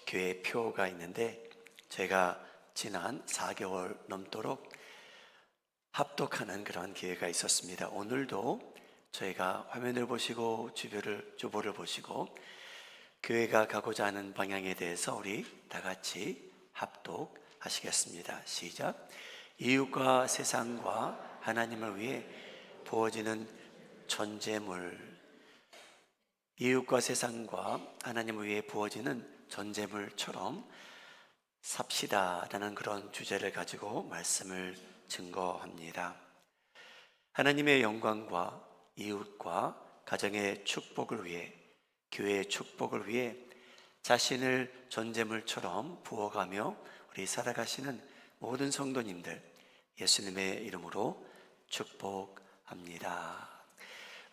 교회 표가 있는데 제가 지난 4개월 넘도록 합독하는 그런 기회가 있었습니다. 오늘도 저희가 화면을 보시고 주보를 보시고 교회가 가고자 하는 방향에 대해서 우리 다 같이 합독하시겠습니다. 시작. 이웃과 세상과 하나님을 위해 부어지는 전제물, 이웃과 세상과 하나님을 위해 부어지는 전제물처럼 삽시다라는 그런 주제를 가지고 말씀을 증거합니다. 하나님의 영광과 이웃과 가정의 축복을 위해, 교회의 축복을 위해 자신을 전제물처럼 부어가며 우리 살아가시는 모든 성도님들 예수님의 이름으로 축복합니다.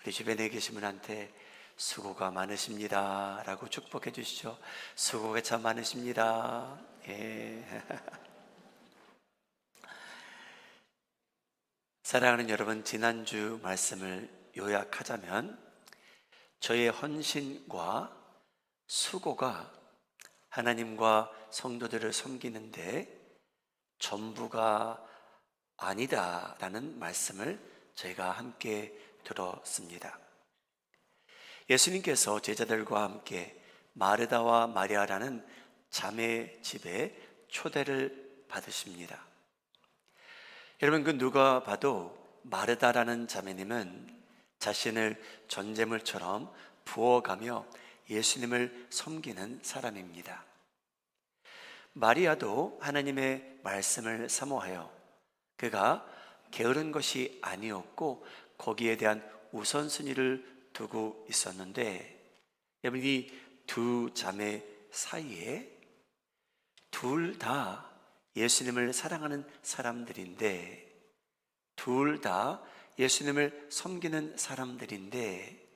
우리 주변에 계신 분한테 수고가 많으십니다 라고 축복해 주시죠. 수고가 참 많으십니다. 예. 사랑하는 여러분, 지난주 말씀을 요약하자면 저의 헌신과 수고가 하나님과 성도들을 섬기는데 전부가 아니다라는 말씀을 저희가 함께 들었습니다. 예수님께서 제자들과 함께 마르다와 마리아라는 자매 집에 초대를 받으십니다. 여러분, 그 누가 봐도 마르다라는 자매님은 자신을 전제물처럼 부어가며 예수님을 섬기는 사람입니다. 마리아도 하나님의 말씀을 사모하여 그가 게으른 것이 아니었고 거기에 대한 우선순위를 두고 있었는데, 여러분, 이 두 자매 사이에 둘 다 예수님을 사랑하는 사람들인데, 둘 다 예수님을 섬기는 사람들인데,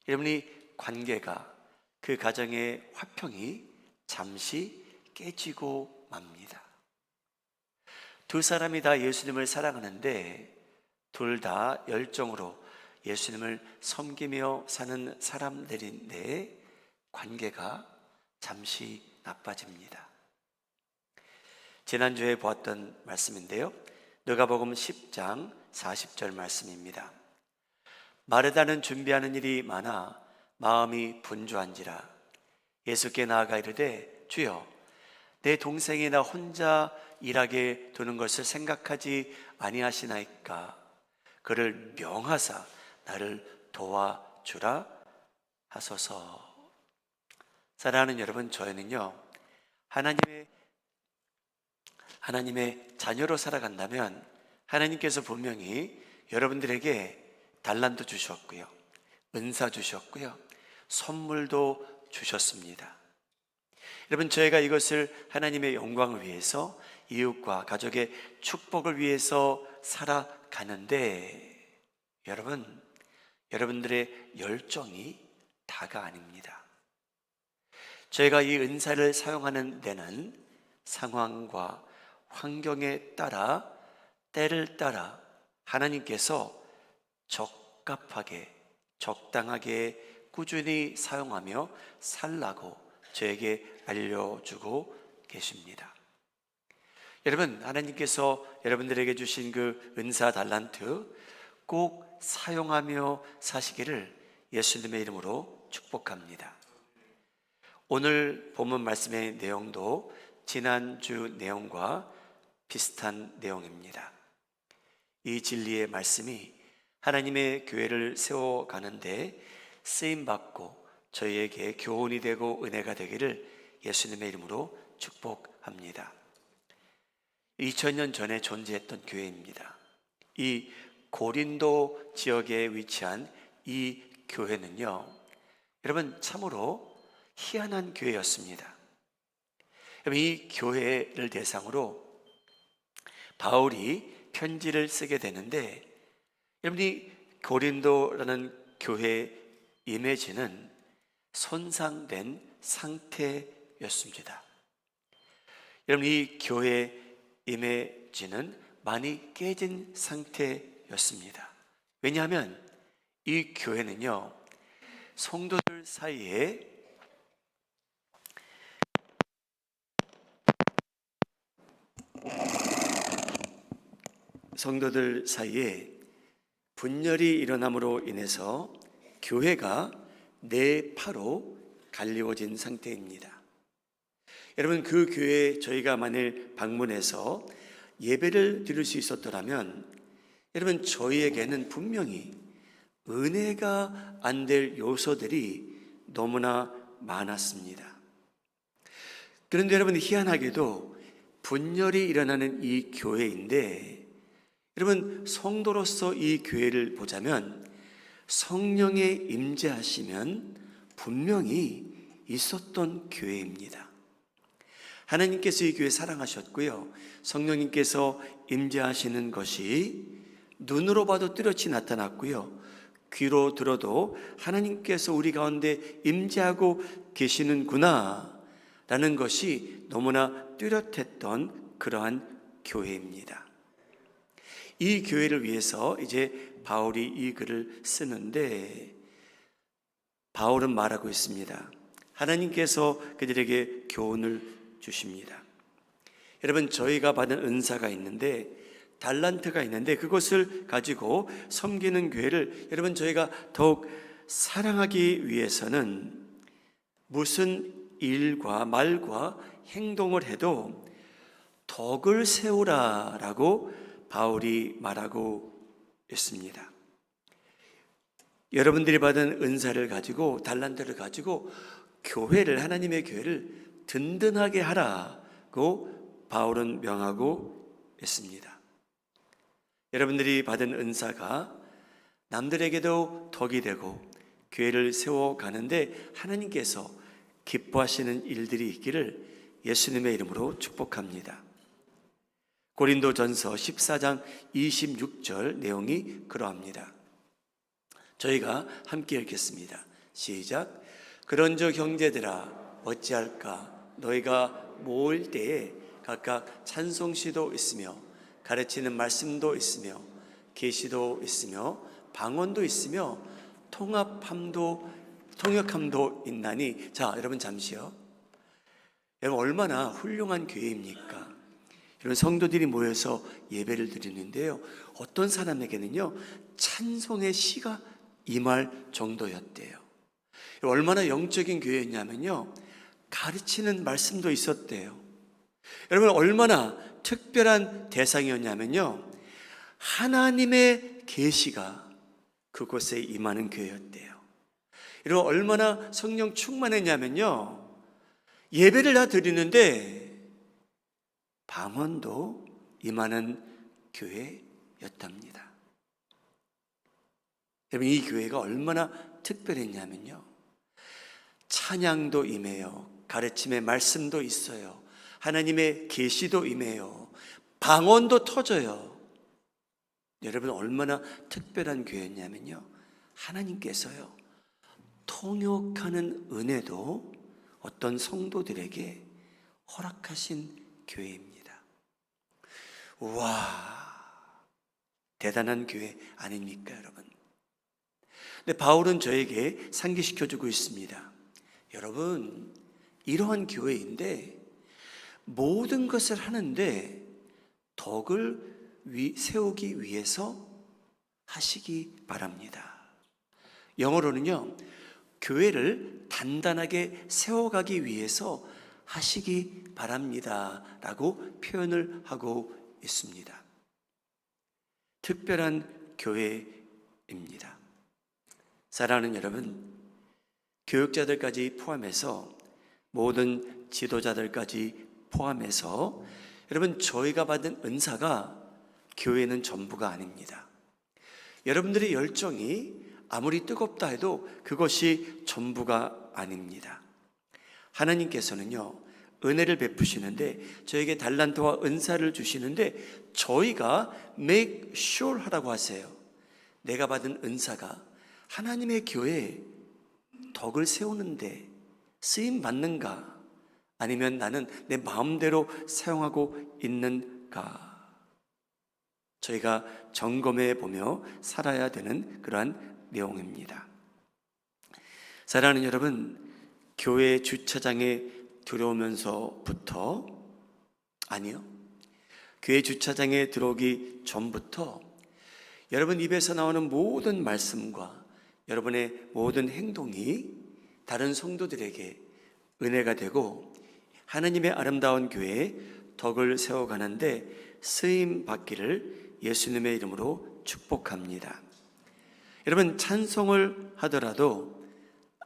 여러분이 관계가, 그 가정의 화평이 잠시 깨지고 맙니다. 두 사람이 다 예수님을 사랑하는데 둘 다 열정으로 예수님을 섬기며 사는 사람들인데 관계가 잠시 나빠집니다. 지난주에 보았던 말씀인데요, 누가복음 10장 40절 말씀입니다. 마르다는 준비하는 일이 많아 마음이 분주한지라 예수께 나아가 이르되, 주여, 내 동생이 나 혼자 일하게 두는 것을 생각하지 아니하시나이까? 그를 명하사 나를 도와주라 하소서. 사랑하는 여러분, 저희는요 하나님의 자녀로 살아간다면 하나님께서 분명히 여러분들에게 달란트 주셨고요, 은사 주셨고요, 선물도 주셨습니다. 여러분, 저희가 이것을 하나님의 영광을 위해서, 이웃과 가족의 축복을 위해서 살아가는데, 여러분들의 열정이 다가 아닙니다. 저희가 이 은사를 사용하는 데는 상황과 환경에 따라, 때를 따라 하나님께서 적합하게, 적당하게 꾸준히 사용하며 살라고 저에게 알려주고 계십니다. 여러분, 하나님께서 여러분들에게 주신 그 은사 달란트 꼭 사용하며 사시기를 예수님의 이름으로 축복합니다. 오늘 본문 말씀의 내용도 지난주 내용과 비슷한 내용입니다. 이 진리의 말씀이 하나님의 교회를 세워가는데 쓰임받고 저희에게 교훈이 되고 은혜가 되기를 예수님의 이름으로 축복합니다. 2000년 전에 존재했던 교회입니다. 이 고린도 지역에 위치한 이 교회는요, 여러분, 참으로 희한한 교회였습니다. 이 교회를 대상으로 바울이 편지를 쓰게 되는데, 여러분, 이 고린도라는 교회 이미지는 손상된 상태였습니다. 여러분, 이 교회 이미지는 많이 깨진 상태였습니다. 왜냐하면 이 교회는요, 성도들 사이에 성도들 사이에 분열이 일어남으로 인해서 교회가 네 파로 갈리워진 상태입니다. 여러분, 그 교회에 저희가 만일 방문해서 예배를 드릴 수 있었더라면 여러분, 저희에게는 분명히 은혜가 안 될 요소들이 너무나 많았습니다. 그런데 여러분, 희한하게도 분열이 일어나는 이 교회인데 여러분, 성도로서 이 교회를 보자면 성령의 임재하시면 분명히 있었던 교회입니다. 하나님께서 이 교회 사랑하셨고요, 성령님께서 임재하시는 것이 눈으로 봐도 뚜렷이 나타났고요, 귀로 들어도 하나님께서 우리 가운데 임재하고 계시는구나 라는 것이 너무나 뚜렷했던 그러한 교회입니다. 이 교회를 위해서 이제 바울이 이 글을 쓰는데 바울은 말하고 있습니다. 하나님께서 그들에게 교훈을 주십니다. 여러분, 저희가 받은 은사가 있는데, 달란트가 있는데 그것을 가지고 섬기는 교회를 여러분, 저희가 더욱 사랑하기 위해서는 무슨 일과 말과 행동을 해도 덕을 세우라라고 바울이 말하고 있습니다. 여러분들이 받은 은사를 가지고, 달란트를 가지고 교회를, 하나님의 교회를 든든하게 하라고 바울은 명하고 있습니다. 여러분들이 받은 은사가 남들에게도 덕이 되고 교회를 세워가는데 하나님께서 기뻐하시는 일들이 있기를 예수님의 이름으로 축복합니다. 고린도전서 14장 26절 내용이 그러합니다. 저희가 함께 읽겠습니다. 시작. 그런즉 형제들아 어찌할까, 너희가 모일 때에 각각 찬송시도 있으며 가르치는 말씀도 있으며 계시도 있으며 방언도 있으며 통역함도 있나니. 자, 여러분 잠시요. 여러분, 얼마나 훌륭한 교회입니까? 이런 성도들이 모여서 예배를 드리는데요, 어떤 사람에게는요 찬송의 시가 임할 정도였대요. 얼마나 영적인 교회였냐면요, 가르치는 말씀도 있었대요. 여러분, 얼마나 특별한 대상이었냐면요, 하나님의 계시가 그곳에 임하는 교회였대요. 여러분, 얼마나 성령 충만했냐면요, 예배를 다 드리는데 방언도 임하는 교회였답니다. 여러분, 이 교회가 얼마나 특별했냐면요, 찬양도 임해요, 가르침의 말씀도 있어요, 하나님의 계시도 임해요, 방언도 터져요. 여러분, 얼마나 특별한 교회였냐면요, 하나님께서요 통역하는 은혜도 어떤 성도들에게 허락하신 교회입니다. 우와, 대단한 교회 아닙니까 여러분? 근데 바울은 저에게 상기시켜주고 있습니다. 여러분, 이러한 교회인데 모든 것을 하는데 덕을 세우기 위해서 하시기 바랍니다. 영어로는요, 교회를 단단하게 세워가기 위해서 하시기 바랍니다 라고 표현을 하고 있습니다. 특별한 교회입니다. 사랑하는 여러분, 교육자들까지 포함해서, 모든 지도자들까지 포함해서 여러분, 저희가 받은 은사가 교회는 전부가 아닙니다. 여러분들의 열정이 아무리 뜨겁다 해도 그것이 전부가 아닙니다. 하나님께서는요 은혜를 베푸시는데, 저에게 달란트와 은사를 주시는데 저희가 make sure 하라고 하세요. 내가 받은 은사가 하나님의 교회에 덕을 세우는데 쓰임 받는가, 아니면 나는 내 마음대로 사용하고 있는가, 저희가 점검해 보며 살아야 되는 그러한 내용입니다. 사랑하는 여러분, 교회 주차장에 들어오면서부터, 아니요, 교회 주차장에 들어오기 전부터 여러분 입에서 나오는 모든 말씀과 여러분의 모든 행동이 다른 성도들에게 은혜가 되고 하나님의 아름다운 교회에 덕을 세워가는데 쓰임 받기를 예수님의 이름으로 축복합니다. 여러분, 찬송을 하더라도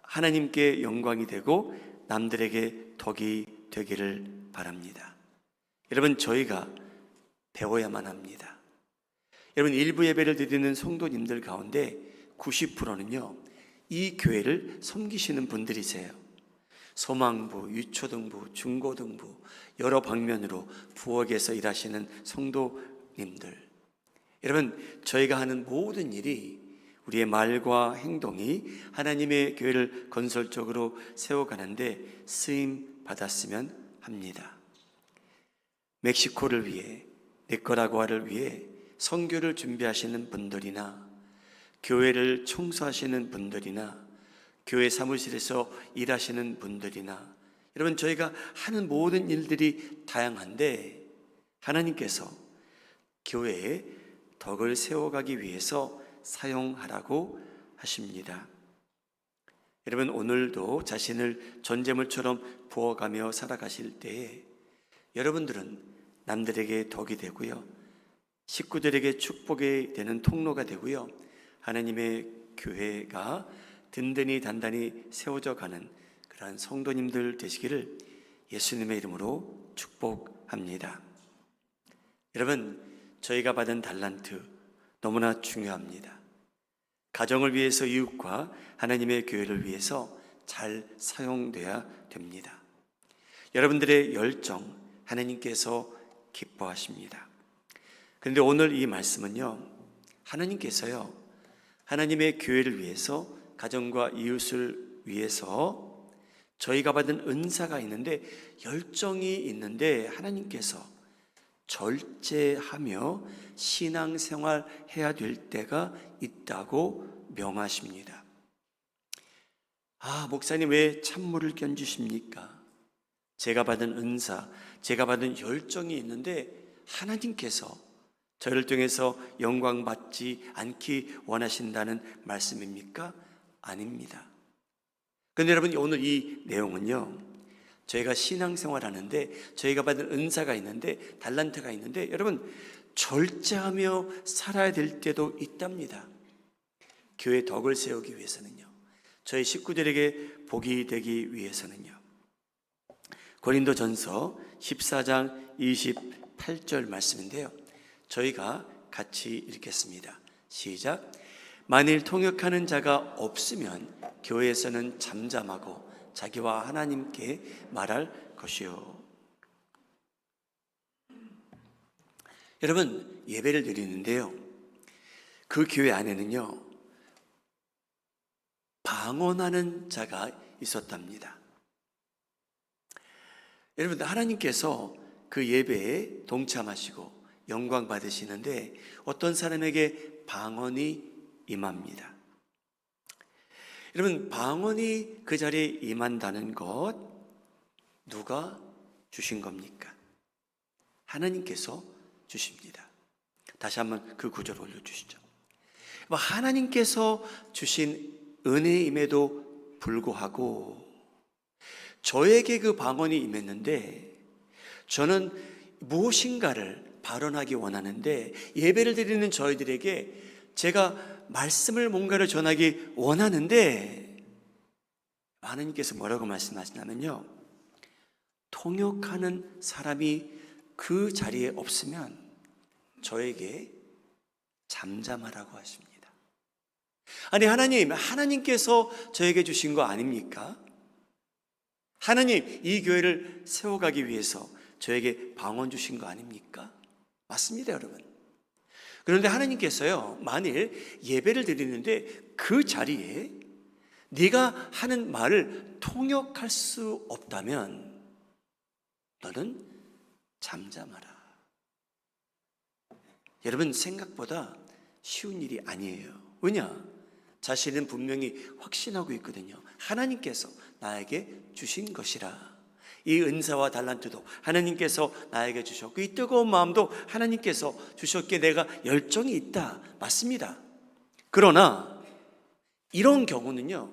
하나님께 영광이 되고 남들에게 덕이 되기를 바랍니다. 여러분, 저희가 배워야만 합니다. 여러분, 일부 예배를 드리는 성도님들 가운데 90%는요 이 교회를 섬기시는 분들이세요. 소망부, 유초등부, 중고등부 여러 방면으로 부엌에서 일하시는 성도님들, 여러분, 저희가 하는 모든 일이 우리의 말과 행동이 하나님의 교회를 건설적으로 세워가는데 쓰임 받았으면 합니다. 멕시코를 위해, 니카라과를 위해 선교를 준비하시는 분들이나 교회를 청소하시는 분들이나 교회 사무실에서 일하시는 분들이나, 여러분, 저희가 하는 모든 일들이 다양한데 하나님께서 교회에 덕을 세워가기 위해서 사용하라고 하십니다. 여러분, 오늘도 자신을 전제물처럼 부어가며 살아가실 때에 여러분들은 남들에게 덕이 되고요, 식구들에게 축복이 되는 통로가 되고요, 하나님의 교회가 든든히 단단히 세워져 가는 그러한 성도님들 되시기를 예수님의 이름으로 축복합니다. 여러분, 저희가 받은 달란트 너무나 중요합니다. 가정을 위해서, 이웃과 하나님의 교회를 위해서 잘 사용돼야 됩니다. 여러분들의 열정 하나님께서 기뻐하십니다. 그런데 오늘 이 말씀은요, 하나님께서요 하나님의 교회를 위해서, 가정과 이웃을 위해서 저희가 받은 은사가 있는데, 열정이 있는데 하나님께서 절제하며 신앙생활 해야 될 때가 있다고 명하십니다. 목사님 왜 찬물을 견주십니까? 제가 받은 은사, 제가 받은 열정이 있는데 하나님께서 저를 통해서 영광 받지 않기 원하신다는 말씀입니까? 아닙니다. 그런데 여러분, 오늘 이 내용은요, 저희가 신앙생활 하는데 저희가 받은 은사가 있는데, 달란트가 있는데, 여러분, 절제하며 살아야 될 때도 있답니다. 교회 덕을 세우기 위해서는요, 저희 식구들에게 복이 되기 위해서는요. 고린도전서 14장 28절 말씀인데요, 저희가 같이 읽겠습니다. 시작. 만일 통역하는 자가 없으면 교회에서는 잠잠하고 자기와 하나님께 말할 것이요. 여러분, 예배를 드리는데요, 그 교회 안에는요 방언하는 자가 있었답니다. 여러분, 하나님께서 그 예배에 동참하시고 영광 받으시는데 어떤 사람에게 방언이 임합니다. 여러분, 방언이 그 자리에 임한다는 것 누가 주신 겁니까? 하나님께서 주십니다. 다시 한번 그 구절 올려주시죠. 하나님께서 주신 은혜임에도 불구하고 저에게 그 방언이 임했는데, 저는 무엇인가를 발언하기 원하는데, 예배를 드리는 저희들에게 제가 말씀을 뭔가를 전하기 원하는데, 하나님께서 뭐라고 말씀하시냐면요, 통역하는 사람이 그 자리에 없으면 저에게 잠잠하라고 하십니다. 아니, 하나님께서 저에게 주신 거 아닙니까? 하나님, 이 교회를 세워가기 위해서 저에게 방언 주신 거 아닙니까? 맞습니다, 여러분. 그런데 하나님께서요, 만일 예배를 드리는데 그 자리에 네가 하는 말을 통역할 수 없다면 너는 잠잠하라. 여러분, 생각보다 쉬운 일이 아니에요. 왜냐? 자신은 분명히 확신하고 있거든요. 하나님께서 나에게 주신 것이라. 이 은사와 달란트도 하나님께서 나에게 주셨고 이 뜨거운 마음도 하나님께서 주셨기에 내가 열정이 있다. 맞습니다. 그러나 이런 경우는요,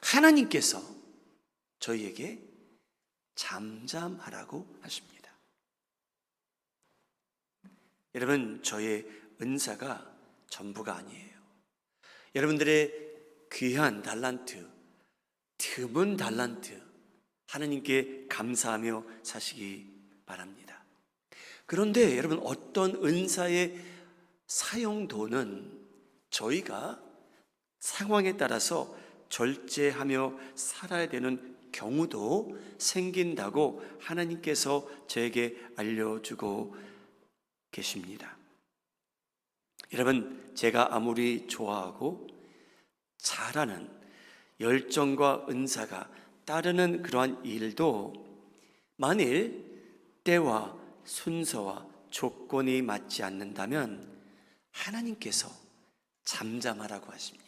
하나님께서 저희에게 잠잠하라고 하십니다. 여러분, 저의 은사가 전부가 아니에요. 여러분들의 귀한 달란트, 드문 달란트, 하나님께 감사하며 사시기 바랍니다. 그런데 여러분, 어떤 은사의 사용도는 저희가 상황에 따라서 절제하며 살아야 되는 경우도 생긴다고 하나님께서 저에게 알려주고 계십니다. 여러분, 제가 아무리 좋아하고 잘하는 열정과 은사가 따르는 그러한 일도 만일 때와 순서와 조건이 맞지 않는다면 하나님께서 잠잠하라고 하십니다.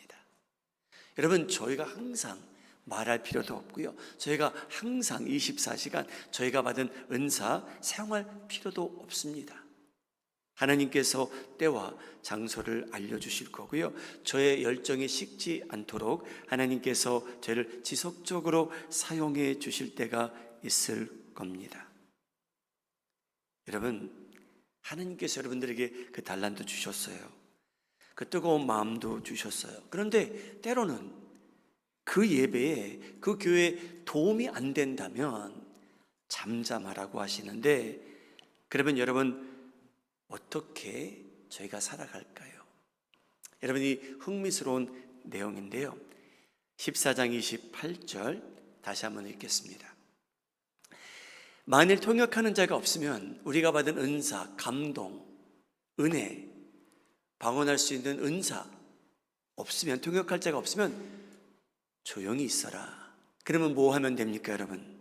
여러분, 저희가 항상 말할 필요도 없고요, 저희가 항상 24시간 저희가 받은 은사 사용할 필요도 없습니다. 하나님께서 때와 장소를 알려주실 거고요, 저의 열정이 식지 않도록 하나님께서 저를 지속적으로 사용해 주실 때가 있을 겁니다. 여러분, 하나님께서 여러분들에게 그 달란트 주셨어요. 그 뜨거운 마음도 주셨어요. 그런데 때로는 그 예배에, 그 교회에 도움이 안 된다면 잠잠하라고 하시는데, 그러면 여러분 어떻게 저희가 살아갈까요? 여러분이 흥미스러운 내용인데요, 14장 28절 다시 한번 읽겠습니다. 만일 통역하는 자가 없으면 우리가 받은 은사, 감동, 은혜, 방언할 수 있는 은사 없으면, 통역할 자가 없으면 조용히 있어라. 그러면 뭐 하면 됩니까, 여러분?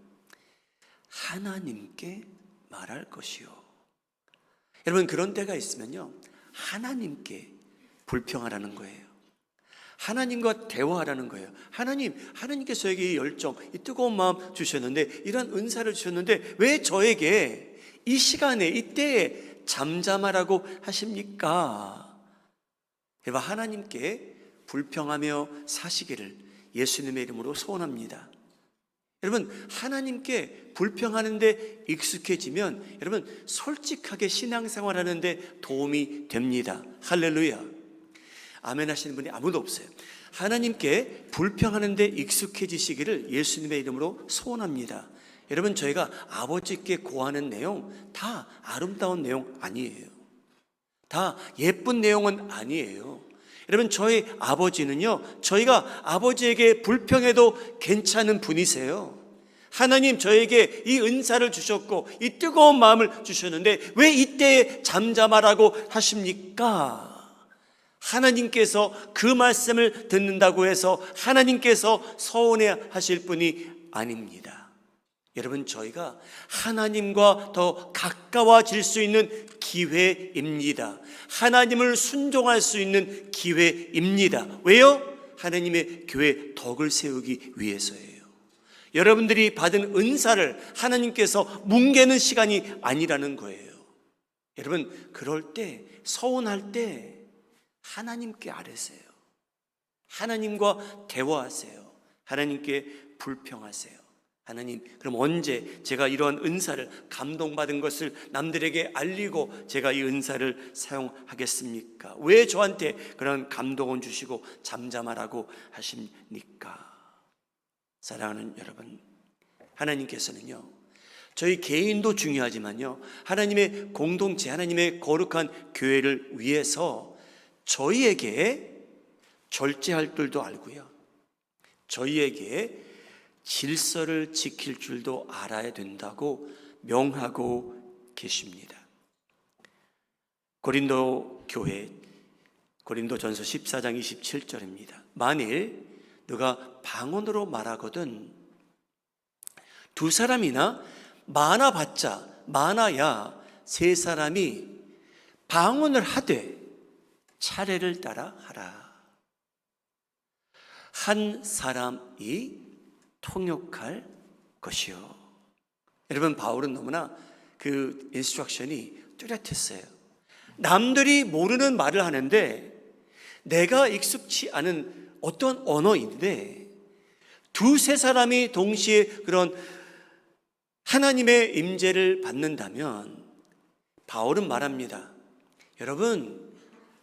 하나님께 말할 것이요. 여러분, 그런 때가 있으면요, 하나님께 불평하라는 거예요. 하나님과 대화하라는 거예요. 하나님께서 저에게 이 열정, 이 뜨거운 마음 주셨는데, 이런 은사를 주셨는데 왜 저에게 이 시간에, 이때에 잠잠하라고 하십니까? 여러분, 하나님께 불평하며 사시기를 예수님의 이름으로 소원합니다. 여러분, 하나님께 불평하는데 익숙해지면 여러분 솔직하게 신앙생활하는데 도움이 됩니다. 할렐루야. 아멘 하시는 분이 아무도 없어요. 하나님께 불평하는데 익숙해지시기를 예수님의 이름으로 소원합니다. 여러분, 저희가 아버지께 고하는 내용 다 아름다운 내용 아니에요. 다 예쁜 내용은 아니에요. 여러분, 저희 아버지는요, 저희가 아버지에게 불평해도 괜찮은 분이세요. 하나님 저에게 이 은사를 주셨고 이 뜨거운 마음을 주셨는데 왜 이때에 잠잠하라고 하십니까? 하나님께서 그 말씀을 듣는다고 해서 하나님께서 서운해 하실 분이 아닙니다. 여러분, 저희가 하나님과 더 가까워질 수 있는 기회입니다. 하나님을 순종할 수 있는 기회입니다. 왜요? 하나님의 교회 덕을 세우기 위해서예요. 여러분들이 받은 은사를 하나님께서 뭉개는 시간이 아니라는 거예요. 여러분, 그럴 때, 서운할 때 하나님께 아뢰세요. 하나님과 대화하세요. 하나님께 불평하세요. 하나님, 그럼 언제 제가 이러한 은사를, 감동받은 것을 남들에게 알리고 제가 이 은사를 사용하겠습니까? 왜 저한테 그런 감동을 주시고 잠잠하라고 하십니까? 사랑하는 여러분, 하나님께서는요, 저희 개인도 중요하지만요, 하나님의 공동체, 하나님의 거룩한 교회를 위해서 저희에게 절제할 줄도 알고요, 저희에게 질서를 지킬 줄도 알아야 된다고 명하고 계십니다. 고린도 교회, 고린도전서 14장 27절입니다. 만일 누가 방언으로 말하거든 두 사람이나 많아야 세 사람이 방언을 하되 차례를 따라 하라. 한 사람이 통역할 것이요. 여러분, 바울은 너무나 그 인스트럭션이 뚜렷했어요. 남들이 모르는 말을 하는데 내가 익숙치 않은 어떤 언어인데 두세 사람이 동시에 그런 하나님의 임재를 받는다면 바울은 말합니다. 여러분,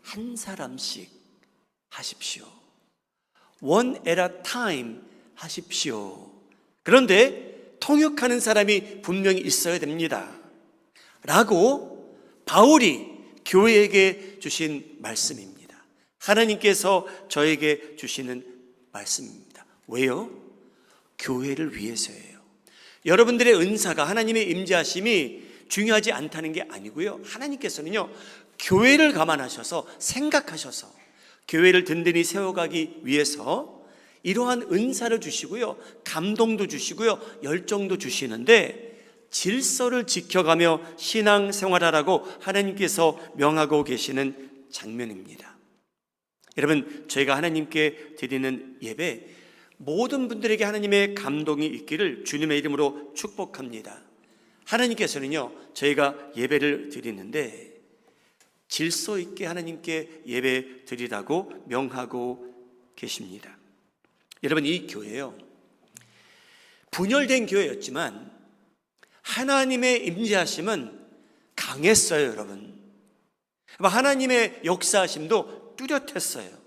한 사람씩 하십시오. One at a time 하십시오. 그런데 통역하는 사람이 분명히 있어야 됩니다. 라고 바울이 교회에게 주신 말씀입니다. 하나님께서 저에게 주시는 말씀입니다. 왜요? 교회를 위해서예요. 여러분들의 은사가, 하나님의 임재하심이 중요하지 않다는 게 아니고요. 하나님께서는요, 교회를 감안하셔서 생각하셔서 교회를 든든히 세워가기 위해서 이러한 은사를 주시고요, 감동도 주시고요, 열정도 주시는데 질서를 지켜가며 신앙생활하라고 하나님께서 명하고 계시는 장면입니다. 여러분, 저희가 하나님께 드리는 예배, 모든 분들에게 하나님의 감동이 있기를 주님의 이름으로 축복합니다. 하나님께서는요, 저희가 예배를 드리는데 질서 있게 하나님께 예배 드리라고 명하고 계십니다. 여러분, 이 교회요, 분열된 교회였지만 하나님의 임재하심은 강했어요. 여러분, 하나님의 역사하심도 뚜렷했어요.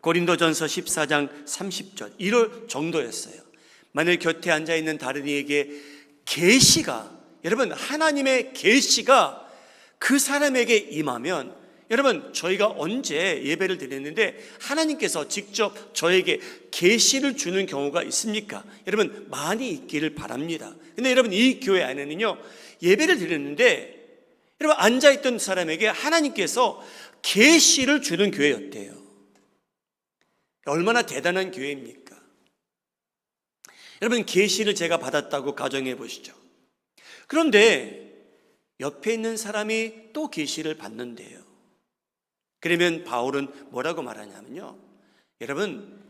고린도전서 14장 30절 이럴 정도였어요. 만일 곁에 앉아있는 다른 이에게 계시가, 여러분, 하나님의 계시가 그 사람에게 임하면, 여러분, 저희가 언제 예배를 드렸는데 하나님께서 직접 저에게 계시를 주는 경우가 있습니까? 여러분, 많이 있기를 바랍니다. 근데 여러분, 이 교회 안에는요, 예배를 드렸는데 여러분, 앉아있던 사람에게 하나님께서 계시를 주는 교회였대요. 얼마나 대단한 교회입니까? 여러분, 계시를 제가 받았다고 가정해 보시죠. 그런데 옆에 있는 사람이 또 계시를 받는데요. 그러면 바울은 뭐라고 말하냐면요, 여러분,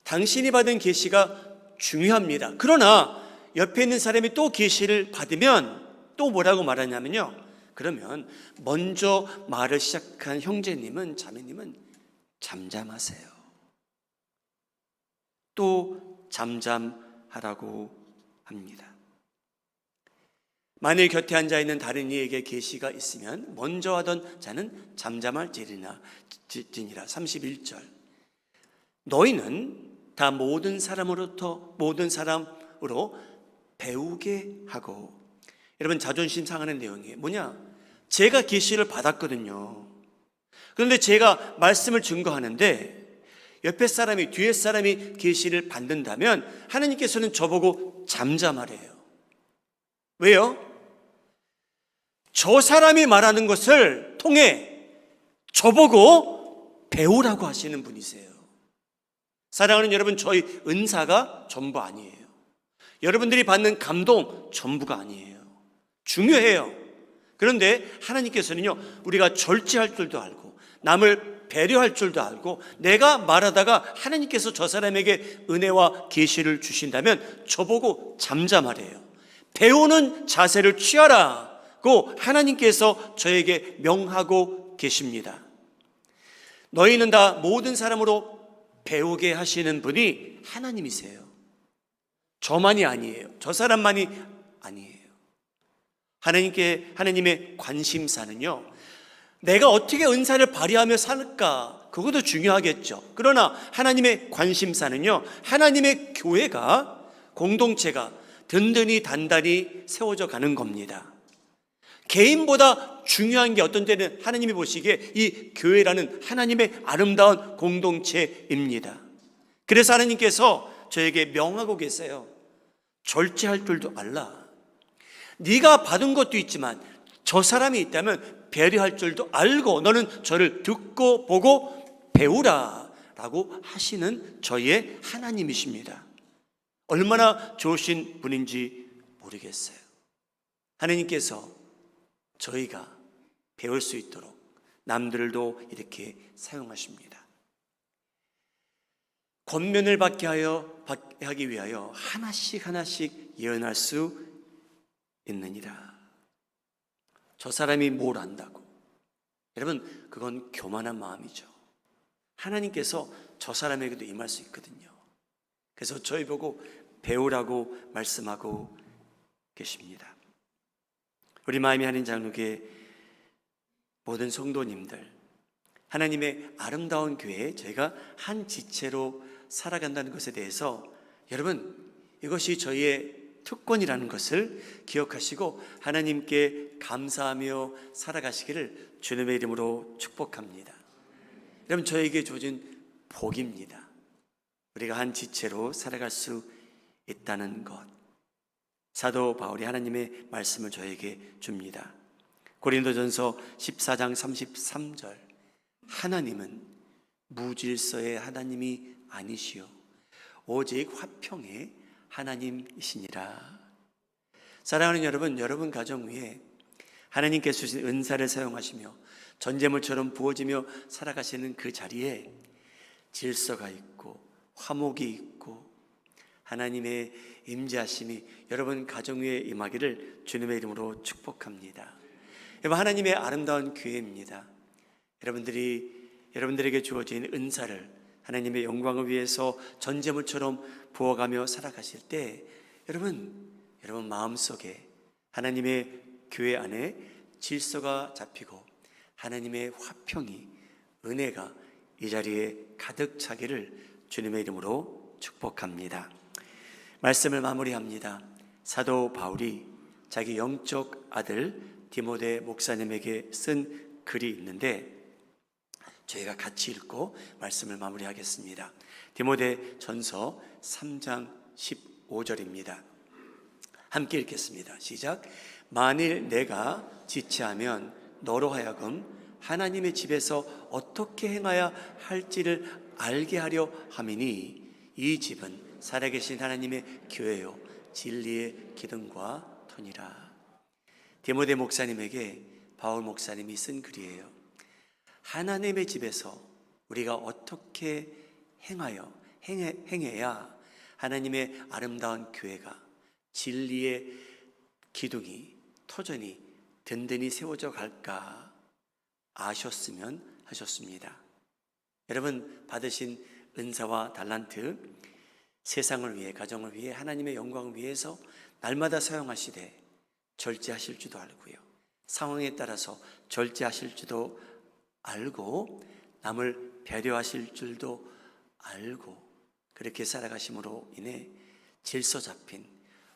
당신이 받은 계시가 중요합니다. 그러나 옆에 있는 사람이 또 계시를 받으면 또 뭐라고 말하냐면요, 그러면 먼저 말을 시작한 형제님은, 자매님은 잠잠하세요. 또 잠잠하라고 합니다. 만일 곁에 앉아있는 다른 이에게 계시가 있으면 먼저 하던 자는 잠잠할지니라. 31절. 너희는 다 모든 사람으로 배우게 하고. 여러분, 자존심 상하는 내용이에요. 뭐냐? 제가 계시를 받았거든요. 그런데 제가 말씀을 증거하는데 옆에 사람이, 뒤에 사람이 계시를 받는다면 하나님께서는 저보고 잠잠하래요. 왜요? 저 사람이 말하는 것을 통해 저보고 배우라고 하시는 분이세요. 사랑하는 여러분, 저희 은사가 전부 아니에요. 여러분들이 받는 감동 전부가 아니에요. 중요해요. 그런데 하나님께서는요, 우리가 절제할 줄도 알고 남을 배려할 줄도 알고, 내가 말하다가 하나님께서 저 사람에게 은혜와 계시를 주신다면 저보고 잠잠하래요. 배우는 자세를 취하라고 하나님께서 저에게 명하고 계십니다. 너희는 다 모든 사람으로 배우게 하시는 분이 하나님이세요. 저만이 아니에요. 저 사람만이 아니에요. 하나님의 관심사는요, 내가 어떻게 은사를 발휘하며 살까, 그것도 중요하겠죠. 그러나 하나님의 관심사는요, 하나님의 교회가, 공동체가 든든히 단단히 세워져 가는 겁니다. 개인보다 중요한 게 어떤 때는 하나님이 보시기에 이 교회라는 하나님의 아름다운 공동체입니다. 그래서 하나님께서 저에게 명하고 계세요. 절제할 줄도 알라. 네가 받은 것도 있지만 저 사람이 있다면 배려할 줄도 알고 너는 저를 듣고 보고 배우라 라고 하시는 저희의 하나님이십니다. 얼마나 좋으신 분인지 모르겠어요. 하나님께서 저희가 배울 수 있도록 남들도 이렇게 사용하십니다. 권면을 받게 하기 위하여 하나씩 예언할 수 있느니라. 저 사람이 뭘 안다고? 여러분, 그건 교만한 마음이죠. 하나님께서 저 사람에게도 임할 수 있거든요. 그래서 저희 보고 배우라고 말씀하고 계십니다. 우리 마음이 하는 장로교회 모든 성도님들, 하나님의 아름다운 교회에 저희가 한 지체로 살아간다는 것에 대해서 여러분, 이것이 저희의 특권이라는 것을 기억하시고 하나님께 감사하며 살아가시기를 주님의 이름으로 축복합니다. 여러분, 저에게 주어진 복입니다. 우리가 한 지체로 살아갈 수 있다는 것. 사도 바울이 하나님의 말씀을 저에게 줍니다. 고린도전서 14장 33절, 하나님은 무질서의 하나님이 아니시오 오직 화평의 하나님이시니라. 사랑하는 여러분, 여러분 가정 위에 하나님께서 주신 은사를 사용하시며 전제물처럼 부어지며 살아가시는 그 자리에 질서가 있고 화목이 있고 하나님의 임재하심이 여러분 가정 위에 임하기를 주님의 이름으로 축복합니다. 여러분, 하나님의 아름다운 교회입니다. 여러분들에게 주어진 은사를 하나님의 영광을 위해서 전제물처럼 부어가며 살아가실 때 여러분 마음속에 하나님의 교회 안에 질서가 잡히고 하나님의 화평이, 은혜가 이 자리에 가득 차기를 주님의 이름으로 축복합니다. 말씀을 마무리합니다. 사도 바울이 자기 영적 아들 디모데 목사님에게 쓴 글이 있는데 저희가 같이 읽고 말씀을 마무리하겠습니다. 디모데 전서 3장 15절입니다. 함께 읽겠습니다. 시작. 만일 내가 지체하면 너로 하여금 하나님의 집에서 어떻게 행하여 할지를 알게 하려 함이니 이 집은 살아계신 하나님의 교회요 진리의 기둥과 터니라. 디모데 목사님에게 바울 목사님이 쓴 글이에요. 하나님의 집에서 우리가 어떻게 행해야 하나님의 아름다운 교회가 진리의 기둥이 터전이 든든히 세워져 갈까 아셨으면 하셨습니다. 여러분 받으신 은사와 달란트, 세상을 위해, 가정을 위해, 하나님의 영광을 위해서 날마다 사용하시되 절제하실 줄도 알고요, 상황에 따라서 절제하실 줄도 알고 남을 배려하실 줄도 알고 그렇게 살아가심으로 인해 질서 잡힌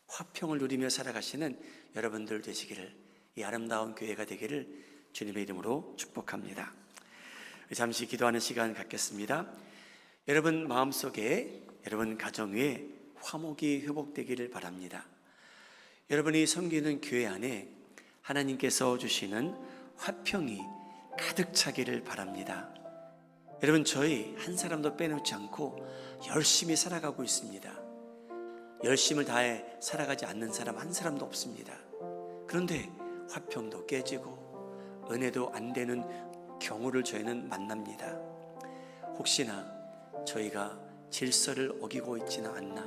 화평을 누리며 살아가시는 여러분들 되시기를, 이 아름다운 교회가 되기를 주님의 이름으로 축복합니다. 잠시 기도하는 시간 갖겠습니다. 여러분 마음속에, 여러분 가정 위에 화목이 회복되기를 바랍니다. 여러분이 섬기는 교회 안에 하나님께서 주시는 화평이 가득 차기를 바랍니다. 여러분, 저희 한 사람도 빼놓지 않고 열심히 살아가고 있습니다. 열심을 다해 살아가지 않는 사람 한 사람도 없습니다. 그런데 화평도 깨지고 은혜도 안 되는 경우를 저희는 만납니다. 혹시나 저희가 질서를 어기고 있지는 않나,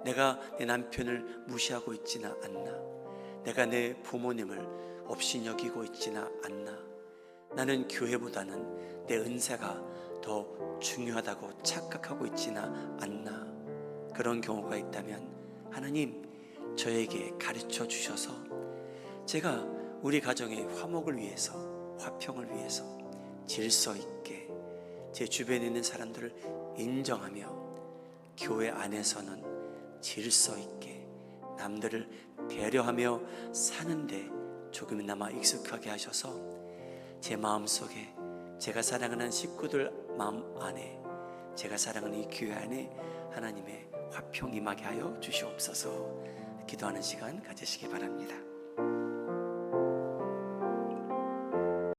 내가 내 남편을 무시하고 있지는 않나, 내가 내 부모님을 없이 여기고 있지는 않나, 나는 교회보다는 내 은사가 더 중요하다고 착각하고 있지는 않나, 그런 경우가 있다면 하나님 저에게 가르쳐 주셔서 제가 우리 가정의 화목을 위해서, 화평을 위해서 질서 있게 제 주변에 있는 사람들을 인정하며 교회 안에서는 질서 있게 남들을 배려하며 사는데 조금이나마 익숙하게 하셔서 제 마음속에, 제가 사랑하는 식구들 마음 안에, 제가 사랑하는 이 교회 안에 하나님의 화평 임하게 하여 주시옵소서. 기도하는 시간 가지시기 바랍니다.